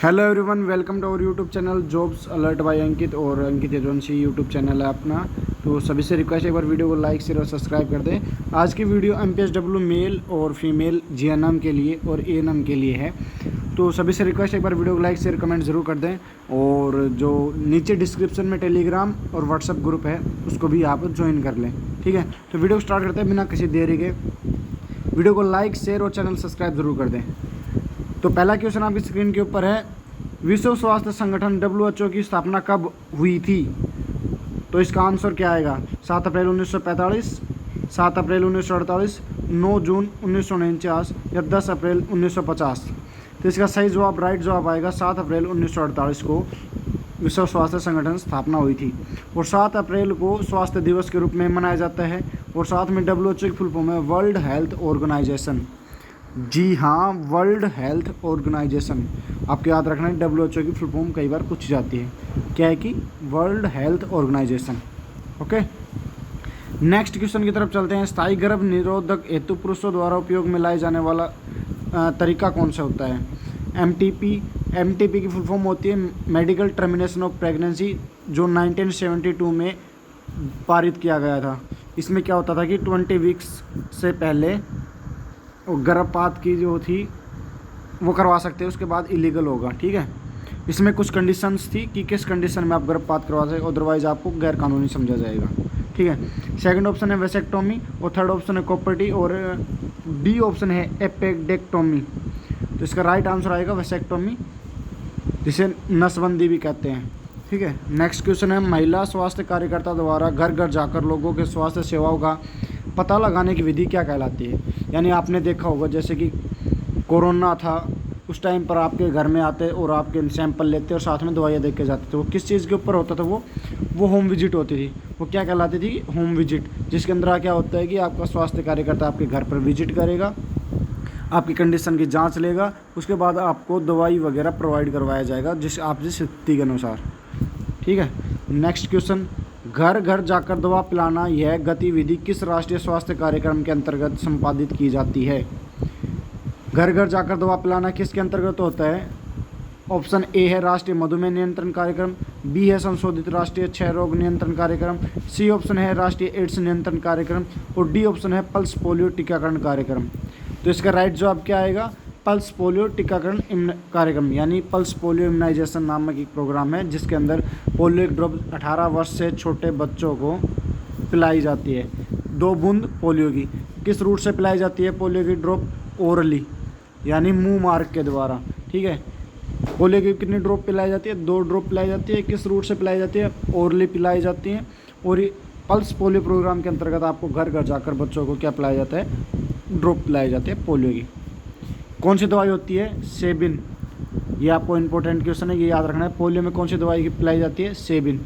Hello everyone, welcome to our YouTube channel jobs alert by Ankit. और Ankit Yaduvanshi YouTube channel है अपना। तो सभी से रिक्वेस्ट है एक बार वीडियो को लाइक शेयर और सब्सक्राइब कर दें। आज की वीडियो MPSW मेल और फीमेल GNM के लिए और ANM के लिए है। तो सभी से रिक्वेस्ट है एक बार वीडियो को लाइक शेयर कमेंट ज़रूर कर दें। और जो नीचे डिस्क्रिप्शन में टेलीग्राम और व्हाट्सअप ग्रुप है उसको भी आप ज्वाइन कर लें, ठीक है। तो वीडियो को स्टार्ट करते हैं बिना किसी देरी के। वीडियो को लाइक शेयर और चैनल सब्सक्राइब ज़रूर कर दें। तो पहला क्वेश्चन आपकी स्क्रीन के ऊपर है, विश्व स्वास्थ्य संगठन WHO की स्थापना कब हुई थी? तो इसका आंसर क्या आएगा? 7 अप्रैल 1945, 7 अप्रैल 1948, 9 जून 1949 या 10 अप्रैल 1950। तो इसका सही जवाब, राइट जवाब आएगा 7 अप्रैल 1948 को विश्व स्वास्थ्य संगठन स्थापना हुई थी। और 7 अप्रैल को स्वास्थ्य दिवस के रूप में मनाया जाता है। और साथ में WHO की फुल फॉर्म है वर्ल्ड हेल्थ ऑर्गेनाइजेशन। जी हाँ, वर्ल्ड हेल्थ ऑर्गेनाइजेशन। आपको याद रखना है, WHO की फुल फॉर्म कई बार पूछी जाती है। क्या है कि World Health Organization. Okay, next question की तरफ चलते हैं। स्थायी गर्भ निरोधक हेतु पुरुषों द्वारा उपयोग में लाए जाने वाला तरीका कौन सा होता है? MTP की फुल फॉर्म होती है मेडिकल टर्मिनेशन ऑफ प्रेगनेंसी, जो 1972 में पारित किया गया था। इसमें क्या होता था कि 20 वीक्स से पहले गर्भपात की जो थी वो करवा सकते हैं, उसके बाद इलीगल होगा, ठीक है। इसमें कुछ कंडीशंस थी कि किस कंडीशन में आप गर्भपात करवा सकते, अदरवाइज आपको गैर कानूनी समझा जाएगा, ठीक है। सेकंड ऑप्शन है वेसेक्टोमी और थर्ड ऑप्शन है कोपर्टी और डी ऑप्शन है एपेक्डेक्टोमी। तो इसका राइट आंसर आएगा वेसेक्टोमी, जिसे नसबंदी भी कहते हैं, ठीक है। नेक्स्ट क्वेश्चन है, महिला स्वास्थ्य कार्यकर्ता द्वारा घर घर जाकर लोगों के स्वास्थ्य सेवाओं का पता लगाने की विधि क्या कहलाती है? यानी आपने देखा होगा जैसे कि कोरोना था, उस टाइम पर आपके घर में आते और आपके सैंपल लेते और साथ में दवाइयाँ देख के जाते थे। वो किस चीज़ के ऊपर होता था? वो होम विजिट होती थी। वो क्या कहलाती थी? होम विजिट, जिसके अंदर क्या होता है कि आपका स्वास्थ्य कार्यकर्ता आपके घर पर विजिट करेगा, आपकी कंडीशन की जांच लेगा, उसके बाद आपको दवाई वगैरह प्रोवाइड करवाया जाएगा जिस स्थिति के अनुसार, ठीक है। नेक्स्ट क्वेश्चन, घर घर जाकर दवा पिलाना, यह गतिविधि किस राष्ट्रीय स्वास्थ्य कार्यक्रम के अंतर्गत संपादित की जाती है? घर घर जाकर दवा पिलाना किसके अंतर्गत होता है? ऑप्शन ए है राष्ट्रीय मधुमेह नियंत्रण कार्यक्रम, बी है संशोधित राष्ट्रीय क्षय रोग नियंत्रण कार्यक्रम, सी ऑप्शन है राष्ट्रीय एड्स नियंत्रण कार्यक्रम और डी ऑप्शन है पल्स पोलियो टीकाकरण कार्यक्रम। तो इसका राइट जवाब क्या आएगा? पल्स पोलियो टीकाकरण कार्यक्रम, यानी पल्स पोलियो इम्यूनाइजेशन नामक एक प्रोग्राम है जिसके अंदर पोलियो की ड्रॉप 18 वर्ष से छोटे बच्चों को पिलाई जाती है। 2 बूंद पोलियो की। किस रूट से पिलाई जाती है पोलियो की ड्रॉप? ओरली, यानी मुंह मार्ग के द्वारा, ठीक है। पोलियो की कितनी ड्रॉप पिलाई जाती है? 2 ड्रॉप पिलाई जाती है। किस रूट से पिलाई जाती है? ओरली पिलाई जाती है। और ये पल्स पोलियो प्रोग्राम के अंतर्गत आपको घर घर जाकर बच्चों को क्या पिलाया जाता है? ड्रॉप पिलाई जाती है पोलियो की। कौन सी दवाई होती है? सेबिन। ये आपको इंपॉर्टेंट क्वेश्चन है, ये याद रखना है। पोलियो में कौन सी दवाई की पिलाई जाती है? सेबिन।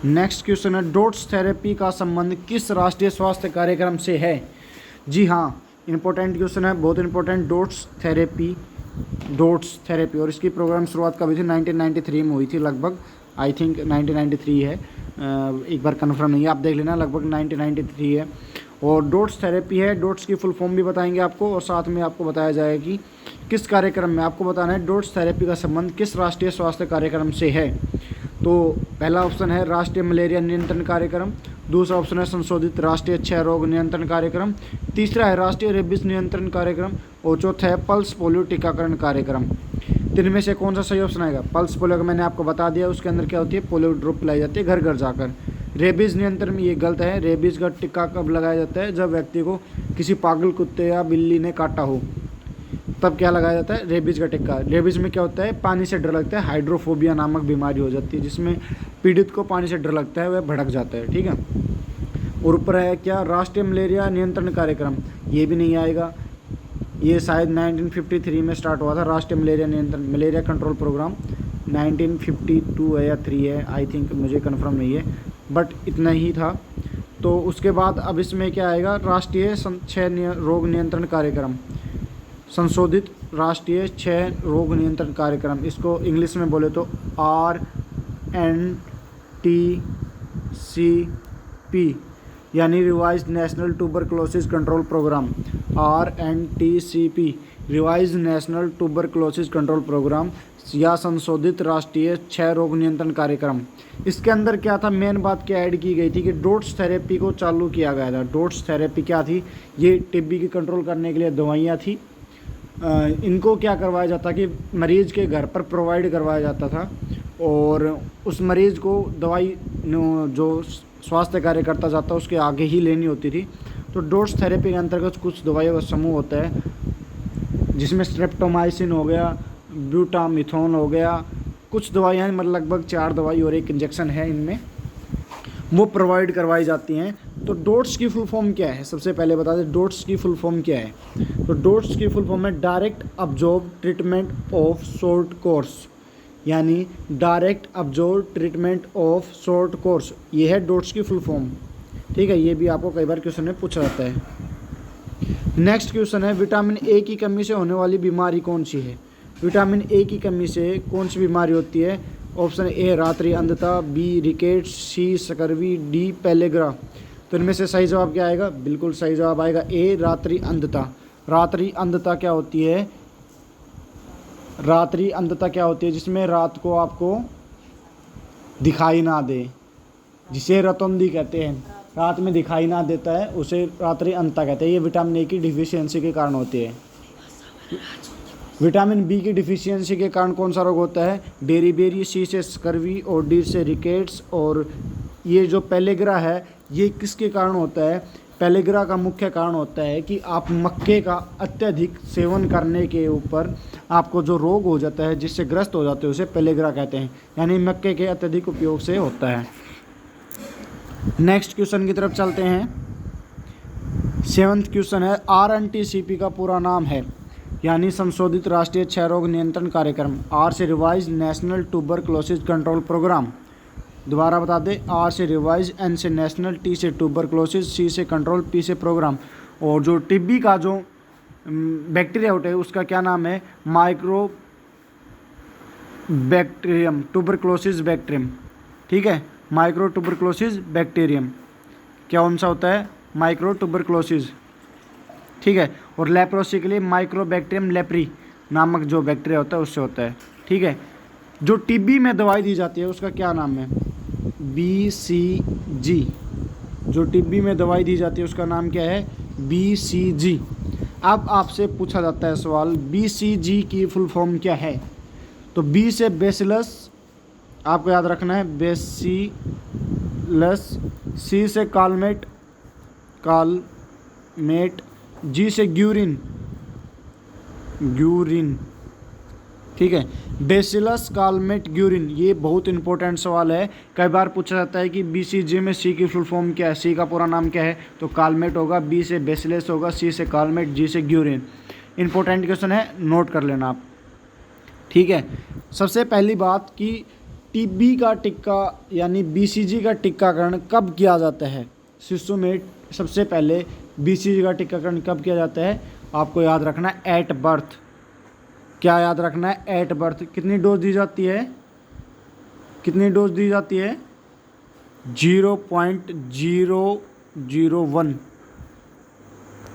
नेक्स्ट क्वेश्चन है, डोट्स थेरेपी का संबंध किस राष्ट्रीय स्वास्थ्य कार्यक्रम से है? जी हाँ, इंपॉर्टेंट क्वेश्चन है, बहुत इंपॉर्टेंट। डोट्स थेरेपी और इसकी प्रोग्राम शुरुआत कभी थी? 1993 में हुई थी लगभग, आई थिंक 1993 है, एक बार कन्फर्म नहीं है, आप देख लेना, लगभग 1993 है। और डोट्स थेरेपी है, डोट्स की फुल फॉर्म भी बताएंगे आपको और साथ में आपको बताया जाएगा कि किस कार्यक्रम में। आपको बताना है डोट्स थेरेपी का संबंध किस राष्ट्रीय स्वास्थ्य कार्यक्रम से है। तो पहला ऑप्शन है राष्ट्रीय मलेरिया नियंत्रण कार्यक्रम, दूसरा ऑप्शन है संशोधित राष्ट्रीय क्षय रोग नियंत्रण कार्यक्रम, तीसरा है राष्ट्रीय रेबीज नियंत्रण कार्यक्रम और चौथा है पल्स पोलियो टीकाकरण कार्यक्रम। तीन में से कौन सा सही ऑप्शन आएगा? पल्स पोलियो का मैंने आपको बता दिया, उसके अंदर क्या होती है? पोलियो ड्रॉप पिलाई जाती है घर घर जाकर। रेबीज़ नियंत्रण में ये गलत है। रेबीज़ का टीका कब लगाया जाता है? जब व्यक्ति को किसी पागल कुत्ते या बिल्ली ने काटा हो, तब क्या लगाया जाता है? रेबीज़ का टीका। रेबीज़ में क्या होता है? पानी से डर लगता है, हाइड्रोफोबिया नामक बीमारी हो जाती है जिसमें पीड़ित को पानी से डर लगता है, वह भड़क जाता है, ठीक है। और ऊपर है क्या? राष्ट्रीय मलेरिया नियंत्रण कार्यक्रम, ये भी नहीं आएगा। ये शायद 1953 में स्टार्ट हुआ था, राष्ट्रीय मलेरिया नियंत्रण मलेरिया कंट्रोल प्रोग्राम 1952 है या 3 है, आई थिंक, मुझे कंफर्म नहीं है, बट इतना ही था। तो उसके बाद अब इसमें क्या आएगा? राष्ट्रीय क्षय रोग नियंत्रण कार्यक्रम, संशोधित राष्ट्रीय क्षय रोग नियंत्रण कार्यक्रम। इसको इंग्लिश में बोले तो RNTCP, यानी Revised National Tuberculosis Control Programme, RNTCP, Revised National Tuberculosis Control Programme या संशोधित राष्ट्रीय क्षय रोग नियंत्रण कार्यक्रम। इसके अंदर क्या था, मेन बात क्या ऐड की गई थी कि डोट्स थेरेपी को चालू किया गया था। डोट्स थेरेपी क्या थी, ये टीबी की कंट्रोल करने के लिए दवाइयाँ थी। इनको क्या करवाया जाता कि मरीज़ के घर पर प्रोवाइड करवाया जाता था और उस मरीज़ को दवाई जो स्वास्थ्य कार्यकर्ता जाता उसके आगे ही लेनी होती थी। तो डोट्स थेरेपी के अंतर्गत कुछ दवाइयों का समूह होता है जिसमें स्ट्रेप्टोमाइसिन हो गया, ब्यूटामिथोन हो गया, कुछ दवाइयाँ मतलब लगभग 4 दवाई और 1 इंजेक्शन है इनमें, वो प्रोवाइड करवाई जाती हैं। तो डोट्स की फुल फॉर्म क्या है, सबसे पहले बता दें डोट्स की फुल फॉर्म क्या है। तो डोट्स की फुल फॉर्म है direct absorb treatment of short course, यानी direct absorb treatment of short course, ये है डोट्स की फुल फॉर्म। ठीक है, ये भी आपको कई बार क्वेश्चन में पूछा जाता है। नेक्स्ट क्वेश्चन है विटामिन ए की कमी से होने वाली बीमारी कौन सी है। विटामिन ए की कमी से कौन सी बीमारी होती है। ऑप्शन ए रात्रि अंधता, B rickets, C scurvy, D pellagra. तो इनमें से सही जवाब क्या आएगा, बिल्कुल सही जवाब आएगा ए रात्रि अंधता। रात्रि अंधता क्या होती है, रात्रि अंधता क्या होती है, जिसमें रात को आपको दिखाई ना दे, जिसे रतौंधी कहते हैं, रात में दिखाई ना देता है उसे रात्रि अंधता कहते हैं। ये विटामिन ए की डिफिशियंसी के कारण होती है। विटामिन बी की डिफिशियंसी के कारण कौन सा रोग होता है, बेरीबेरी, सी से स्कर्वी और डी से रिकेट्स। और ये जो पेलेग्रा है ये किसके कारण होता है, पेलेग्रा का मुख्य कारण होता है कि आप मक्के का अत्यधिक सेवन करने के ऊपर आपको जो रोग हो जाता है, जिससे ग्रस्त हो जाते हैं, उसे पेलेग्रा कहते हैं, यानी मक्के के अत्यधिक उपयोग से होता है। नेक्स्ट क्वेश्चन की तरफ चलते हैं। 7th क्वेश्चन है RNTCP का पूरा नाम है, यानी संशोधित राष्ट्रीय क्षय रोग नियंत्रण कार्यक्रम। आर से Revised National Tuberculosis Control Programme, दोबारा बता दें, आर से रिवाइज, एन से नेशनल, टी से ट्यूबरक्लोसिस, सी से कंट्रोल, पी से प्रोग्राम। और जो टीबी का जो बैक्टीरिया होता है उसका क्या नाम है, माइक्रो बैक्टीरियम ट्यूबरक्लोसिस बैक्टीरियम। ठीक है, माइक्रो ट्यूबरक्लोसिस बैक्टीरियम क्या कौन सा होता है, माइक्रो ट्यूबरक्लोसिस। ठीक है, और लेप्रोसी के लिए माइक्रोबैक्टीरियम लेप्री नामक जो बैक्टीरिया होता है उससे होता है। ठीक है, जो टीबी में दवाई दी जाती है उसका क्या नाम है, BCG। जो टीबी में दवाई दी जाती है उसका नाम क्या है, BCG। अब आपसे पूछा जाता है सवाल BCG की फुल फॉर्म क्या है। तो बी से बेसिलस, आपको याद रखना है बेसिलस, सी से कालमेट, जी से ग्यूरिन, ठीक है, बेसिलस कालमेट ग्यूरिन। ये बहुत इंपॉर्टेंट सवाल है, कई बार पूछा जाता है कि BCG में सी की फुल फॉर्म क्या है, सी का पूरा नाम क्या है। तो कालमेट होगा, बी से बेसिलस होगा, सी से कालमेट, जी से ग्यूरिन। इंपॉर्टेंट क्वेश्चन है, नोट कर लेना आप। ठीक है, सबसे पहली बात कि टीबी का टिक्का यानी BCG का टीकाकरण कब किया जाता है शिशु में। सबसे पहले BCG का टीकाकरण कब किया जाता है, आपको याद रखना है एट बर्थ। क्या याद रखना है, एट बर्थ। कितनी डोज दी जाती है, कितनी डोज दी जाती है, 0.001।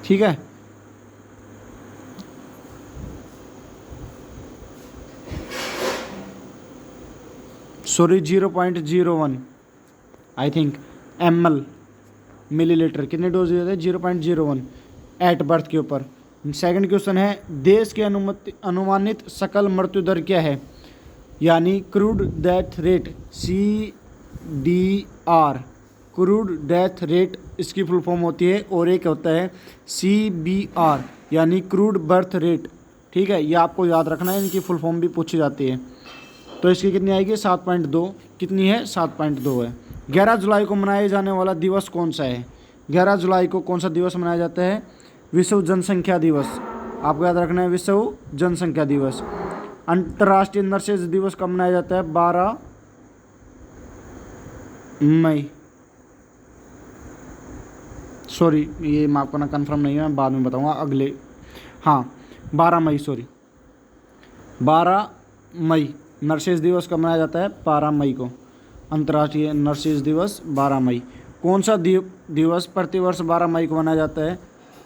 ठीक है, sorry 0.01 I think ml millilitre. कितने डोज दिए थे, 0.01 एट बर्थ के ऊपर। सेकंड क्वेश्चन है देश के अनुमानित सकल मृत्यु दर क्या है, यानी crude death rate, CDR, crude death rate इसकी फुल फॉर्म होती है। और एक होता है CBR यानी क्रूड बर्थ रेट। ठीक है, ये आपको याद रखना है, इनकी फुल फॉर्म भी पूछी जाती है। तो इसकी कितनी आएगी, 7.2। कितनी है, 7.2 है। 11 जुलाई को मनाया जाने वाला दिवस कौन सा है, 11 जुलाई को कौन सा दिवस मनाया जाता है, विश्व जनसंख्या दिवस। आपको याद रखना है विश्व जनसंख्या दिवस। अंतर्राष्ट्रीय नर्सेज दिवस कब मनाया जाता है, 12 मई। सॉरी, ये मैं आपको ना कन्फर्म नहीं है, मैं बाद में बताऊंगा अगले। हाँ 12 मई, सॉरी 12 मई नर्सेज दिवस कब मनाया जाता है, 12 मई को। अंतर्राष्ट्रीय नर्सेज दिवस 12 मई। कौन सा दिवस प्रतिवर्ष 12 मई को मनाया जाता है?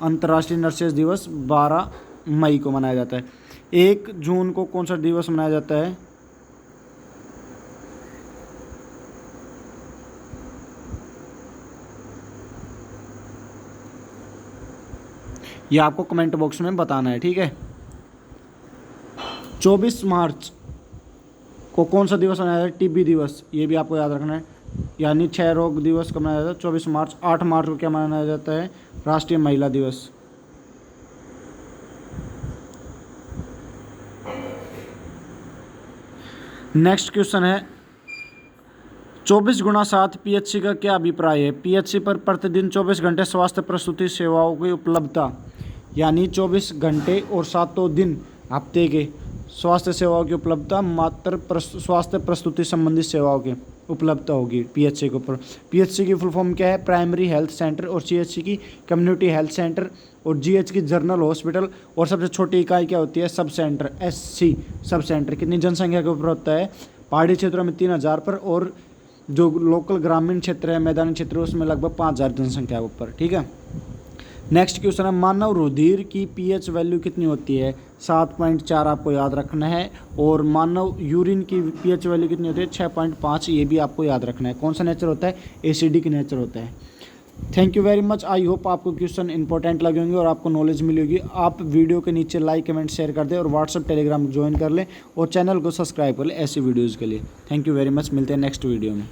अंतर्राष्ट्रीय नर्सेज दिवस 12 मई को मनाया जाता है। 1 जून को कौन सा दिवस मनाया जाता है? ये आपको कमेंट बॉक्स में बताना है, ठीक है। 24 मार्च को कौन सा दिवस मनाया जाता है? टीबी दिवस, ये भी आपको याद रखना है। यानी 6 रोग दिवस कब मनाया जाता है? 24 मार्च। 8 मार्च को क्या मनाया जाता है? राष्ट्रीय महिला दिवस। नेक्स्ट क्वेश्चन है 24x7 पीएचसी का क्या अभिप्राय है? पीएचसी पर प्रतिदिन 24 घंटे स्वास्थ्य प्रसूति सेवाओं की उपलब्धता, यानी 24 घंटे और 7 दिन हफ्ते के स्वास्थ्य सेवाओं की उपलब्धता, मात्र स्वास्थ्य प्रस्तुति संबंधी सेवाओं की उपलब्धता होगी पीएचसी के ऊपर। पीएचसी की फुल फॉर्म क्या है? Primary health centre. और सीएचसी की कम्युनिटी हेल्थ सेंटर। और जीएच की जनरल हॉस्पिटल। और सबसे छोटी इकाई क्या होती है? Sub centre, SC sub centre. कितनी जनसंख्या के ऊपर होता है? पहाड़ी क्षेत्रों में 3000 पर, और जो लोकल ग्रामीण क्षेत्र है, मैदानी क्षेत्र है, उसमें लगभग 5000 जनसंख्या के ऊपर, ठीक है। नेक्स्ट क्वेश्चन है मानव रुधिर की पीएच वैल्यू कितनी होती है? 7.4 आपको याद रखना है। और मानव यूरिन की पीएच वैल्यू कितनी होती है? 6.5, ये भी आपको याद रखना है। कौन सा नेचर होता है? एसिडिक नेचर होता है। Thank you very much. I hope आपको क्वेश्चन इंपॉर्टेंट लगे होंगे और आपको नॉलेज मिली होगी। आप वीडियो के नीचे लाइक कमेंट शेयर कर दें और व्हाट्सअप टेलीग्राम ज्वाइन कर लें और चैनल को सब्सक्राइब कर लें ऐसी वीडियोज़ के लिए। Thank you very much. मिलते हैं नेक्स्ट वीडियो में।